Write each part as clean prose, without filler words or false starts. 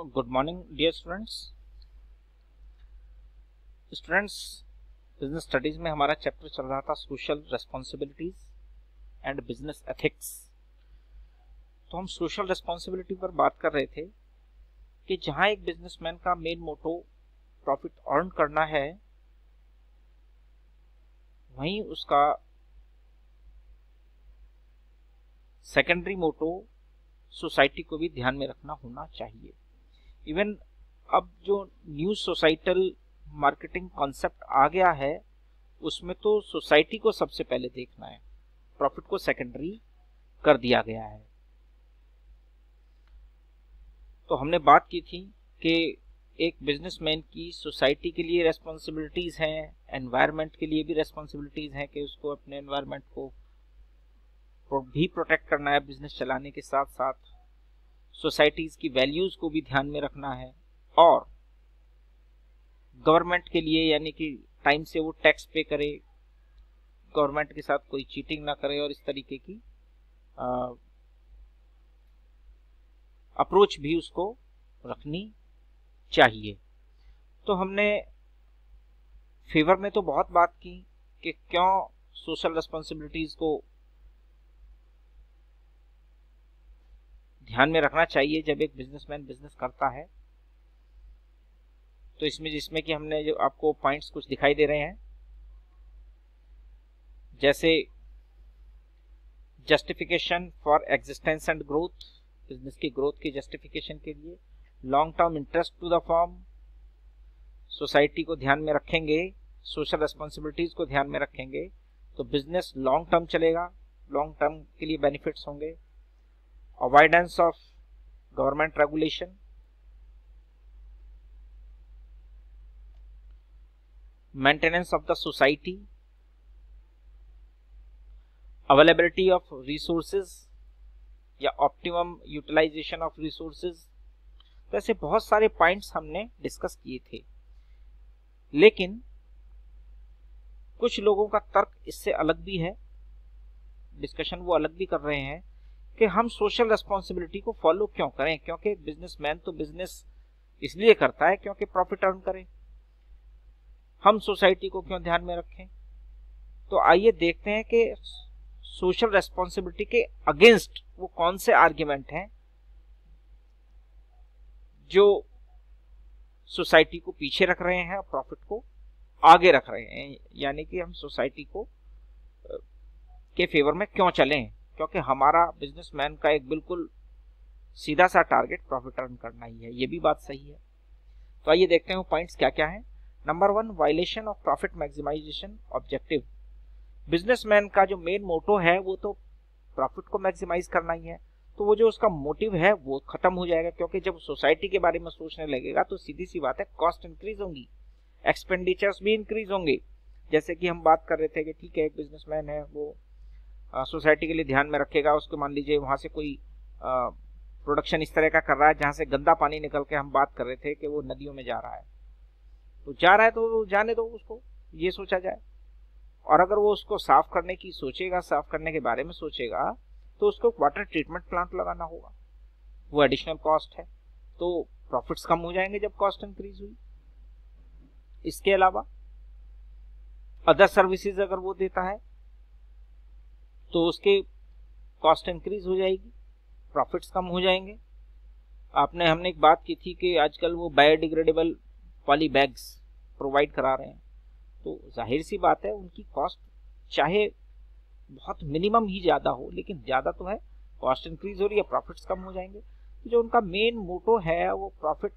Good morning dear students. Business studies में हमारा chapter चल रहा था social responsibilities and business ethics. तो हम सोशल रेस्पॉन्सिबिलिटी पर बात कर रहे थे कि जहां एक बिजनेसमैन का मेन मोटो प्रॉफिट अर्न करना है, वहीं उसका सेकेंडरी मोटो सोसाइटी को भी ध्यान में रखना होना चाहिए। इवन अब जो न्यू सोसाइटल मार्केटिंग कॉन्सेप्ट आ गया है, उसमें तो सोसाइटी को सबसे पहले देखना है, प्रॉफिट को सेकेंडरी कर दिया गया है। तो हमने बात की थी कि एक बिजनेसमैन की सोसाइटी के लिए रेस्पॉन्सिबिलिटीज हैं, एनवायरनमेंट के लिए भी रेस्पॉन्सिबिलिटीज हैं कि उसको अपने एनवायरनमेंट को भी प्रोटेक्ट करना है बिजनेस चलाने के साथ साथ, सोसाइटीज की वैल्यूज को भी ध्यान में रखना है, और गवर्नमेंट के लिए यानी कि टाइम से वो टैक्स पे करे, गवर्नमेंट के साथ कोई चीटिंग ना करे, और इस तरीके की अप्रोच भी उसको रखनी चाहिए। तो हमने फेवर में तो बहुत बात की कि क्यों सोशल रेस्पॉन्सिबिलिटीज को ध्यान में रखना चाहिए जब एक बिजनेसमैन बिजनेस करता है। तो जिसमें कि हमने जो आपको पॉइंट्स कुछ दिखाई दे रहे हैं, जैसे justification for existence and growth, business की ग्रोथ की जस्टिफिकेशन के लिए, long term interest to the firm, society को ध्यान में रखेंगे, सोशल रेस्पॉन्सिबिलिटीज को ध्यान में रखेंगे तो बिजनेस लॉन्ग टर्म चलेगा, लॉन्ग टर्म के लिए बेनिफिट्स होंगे। Avoidance of government regulation, maintenance of the society, availability of resources या ऑप्टिमम यूटिलाइजेशन ऑफ रिसोर्सेज। तो ऐसे बहुत सारे पॉइंट्स हमने डिस्कस किए थे, लेकिन कुछ लोगों का तर्क इससे अलग भी है, डिस्कशन वो अलग भी कर रहे हैं कि हम सोशल रेस्पॉन्सिबिलिटी को फॉलो क्यों करें, क्योंकि बिजनेसमैन तो बिजनेस इसलिए करता है क्योंकि प्रॉफिट अर्न करे, हम सोसाइटी को क्यों ध्यान में रखें। तो आइए देखते हैं कि सोशल रेस्पॉन्सिबिलिटी के अगेंस्ट वो कौन से आर्ग्यूमेंट हैं जो सोसाइटी को पीछे रख रहे हैं और प्रॉफिट को आगे रख रहे हैं, यानी कि हम सोसाइटी को के फेवर में क्यों चलें, क्योंकि हमारा बिजनेसमैन का एक बिल्कुल सीधा सा टारगेट प्रॉफिट अर्न करना ही है। ये भी बात सही है। तो आइए देखते हैं वो पॉइंट्स क्या क्या है। Number 1, violation of profit maximization objective. Businessman का जो मेन मोटो है वो तो प्रॉफिट को मैक्सिमाइज करना ही है, तो वो जो उसका मोटिव है वो खत्म हो जाएगा, क्योंकि जब सोसाइटी के बारे में सोचने लगेगा तो सीधी सी बात है कॉस्ट इंक्रीज होंगी, एक्सपेंडिचर्स भी इंक्रीज होंगे। जैसे कि हम बात कर रहे थे कि ठीक है, एक बिजनेसमैन है वो सोसाइटी के लिए ध्यान में रखेगा, उसको मान लीजिए वहां से कोई प्रोडक्शन इस तरह का कर रहा है जहां से गंदा पानी निकल के, हम बात कर रहे थे कि वो नदियों में जा रहा है, तो जा रहा है तो जाने दो उसको, ये सोचा जाए। और अगर वो उसको साफ करने की सोचेगा, साफ करने के बारे में सोचेगा, तो उसको वाटर ट्रीटमेंट प्लांट लगाना होगा, वो एडिशनल कॉस्ट है, तो प्रॉफिट्स कम हो जाएंगे जब कॉस्ट इंक्रीज हुई। इसके अलावा अदर सर्विसेज अगर वो देता है तो उसके कॉस्ट इंक्रीज हो जाएगी, प्रॉफिट्स कम हो जाएंगे। हमने एक बात की थी कि आजकल वो बायोडिग्रेडेबल पॉली बैग्स प्रोवाइड करा रहे हैं, तो जाहिर सी बात है उनकी कॉस्ट चाहे बहुत मिनिमम ही ज्यादा हो, लेकिन ज्यादा तो है, कॉस्ट इंक्रीज हो रही है, प्रॉफिट्स कम हो जाएंगे। तो जो उनका मेन मोटो है वो प्रॉफिट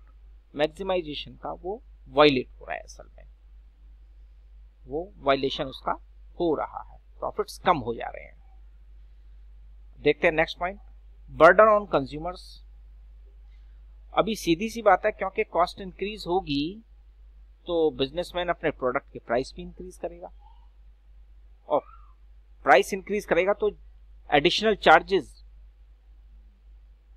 मैक्सिमाइजेशन का, वो वायलेट हो रहा है, असल में वो वायलेशन उसका हो रहा है, प्रॉफिट्स कम हो जा रहे हैं। देखते हैं next point, burden on consumers. अभी सीधी सी बात है, क्योंकि कॉस्ट इंक्रीज होगी तो बिजनेसमैन अपने प्रोडक्ट के प्राइस भी इंक्रीज करेगा, और प्राइस इंक्रीज करेगा तो एडिशनल चार्जेस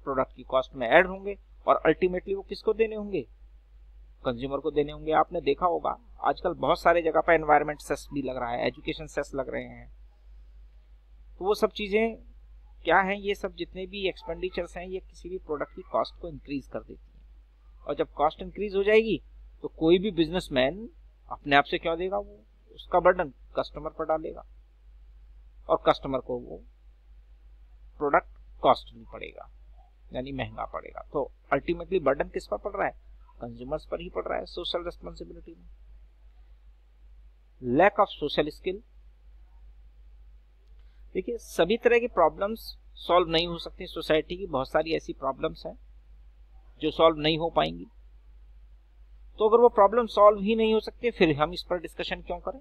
प्रोडक्ट की कॉस्ट में ऐड होंगे, और अल्टीमेटली वो किसको देने होंगे, कंज्यूमर को देने होंगे। आपने देखा होगा आजकल बहुत सारे जगह पर एनवायरमेंट सेस भी लग रहा है, एजुकेशन सेस लग रहे हैं, तो वो सब चीजें क्या है, ये सब जितने भी एक्सपेंडिचर्स हैं ये किसी भी प्रोडक्ट की कॉस्ट को इंक्रीज कर देती हैं। और जब कॉस्ट इंक्रीज हो जाएगी तो कोई भी बिजनेसमैन अपने आप से क्यों देगा, वो उसका बर्डन कस्टमर पर डालेगा और कस्टमर को वो प्रोडक्ट कॉस्टली पड़ेगा, यानी महंगा पड़ेगा। तो अल्टीमेटली बर्डन किस पर पड़ रहा है, कंज्यूमर्स पर ही पड़ रहा है सोशल रिस्पॉन्सिबिलिटी में। लैक ऑफ सोशल स्किल, देखिए सभी तरह की प्रॉब्लम्स सॉल्व नहीं हो सकती, सोसाइटी की बहुत सारी ऐसी प्रॉब्लम्स हैं जो सॉल्व नहीं हो पाएंगी। तो अगर वो प्रॉब्लम सॉल्व ही नहीं हो सकती फिर हम इस पर डिस्कशन क्यों करें,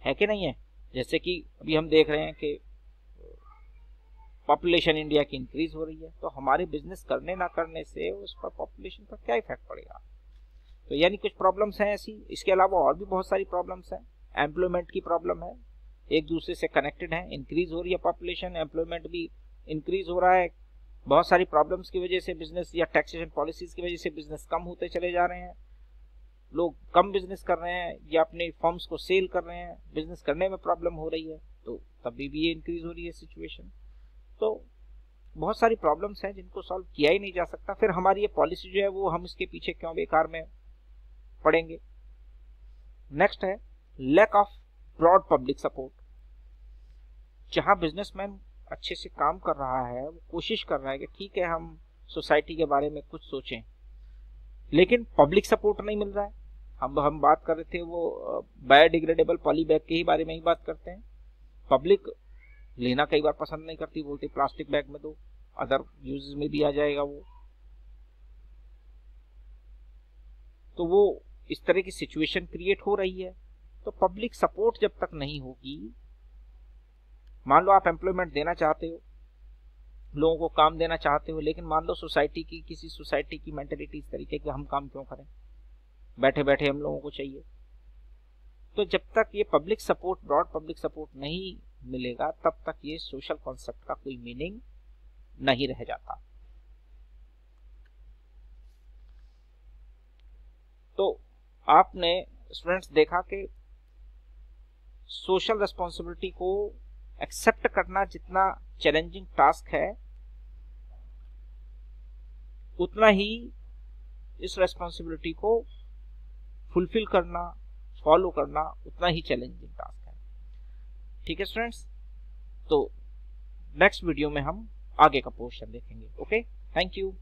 है कि नहीं है। जैसे कि अभी हम देख रहे हैं कि पॉपुलेशन इंडिया की इंक्रीज हो रही है, तो हमारे बिजनेस करने ना करने से उस पर पॉपुलेशन पर क्या इफेक्ट पड़ेगा। तो यानी कुछ प्रॉब्लम्स हैं ऐसी, इसके अलावा और भी बहुत सारी प्रॉब्लम्स हैं। एम्प्लॉयमेंट की प्रॉब्लम है, एक दूसरे से कनेक्टेड है, इंक्रीज हो रही है पॉपुलेशन, एम्प्लॉयमेंट भी इंक्रीज हो रहा है। बहुत सारी प्रॉब्लम्स की वजह से बिजनेस या टैक्सेशन पॉलिसीज की वजह से बिजनेस कम होते चले जा रहे हैं, लोग कम बिजनेस कर रहे हैं या अपने फर्म्स को सेल कर रहे हैं, बिजनेस करने में प्रॉब्लम हो रही है, तो तभी भी ये इंक्रीज हो रही है सिचुएशन। तो बहुत सारी प्रॉब्लम्स हैं जिनको सॉल्व किया ही नहीं जा सकता, फिर हमारी ये पॉलिसी जो है वो हम इसके पीछे क्यों बेकार में पड़ेंगे। नेक्स्ट है lack of broad public support. जहां बिजनेसमैन अच्छे से काम कर रहा है, वो कोशिश कर रहा है कि ठीक है हम सोसाइटी के बारे में कुछ सोचें, लेकिन पब्लिक सपोर्ट नहीं मिल रहा है। हम बात कर रहे थे वो बायोडिग्रेडेबल पॉली बैग के ही बारे में ही बात करते हैं। पब्लिक लेना कई बार पसंद नहीं करती, बोलते प्लास्टिक बैग में दो, अदर यूजेस में भी आ जाएगा वो। तो वो इस तरह की सिचुएशन क्रिएट हो रही है। तो पब्लिक सपोर्ट जब तक नहीं होगी, मान लो आप एम्प्लॉयमेंट देना चाहते हो, लोगों को काम देना चाहते हो, लेकिन मान लो किसी सोसाइटी की मेंटेलिटी इस तरीके की हम काम क्यों करें, बैठे बैठे हम लोगों को चाहिए। तो जब तक ये public support, broad public support नहीं मिलेगा, तब तक ये सोशल कॉन्सेप्ट का कोई मीनिंग नहीं रह जाता। तो आपने स्टूडेंट्स देखा कि सोशल रिस्पॉन्सिबिलिटी को एक्सेप्ट करना जितना चैलेंजिंग टास्क है, उतना ही इस रिस्पॉन्सिबिलिटी को फुलफिल करना, फॉलो करना उतना ही चैलेंजिंग टास्क है। ठीक है स्टूडेंट्स, तो नेक्स्ट वीडियो में हम आगे का पोर्शन देखेंगे। Okay, thank you.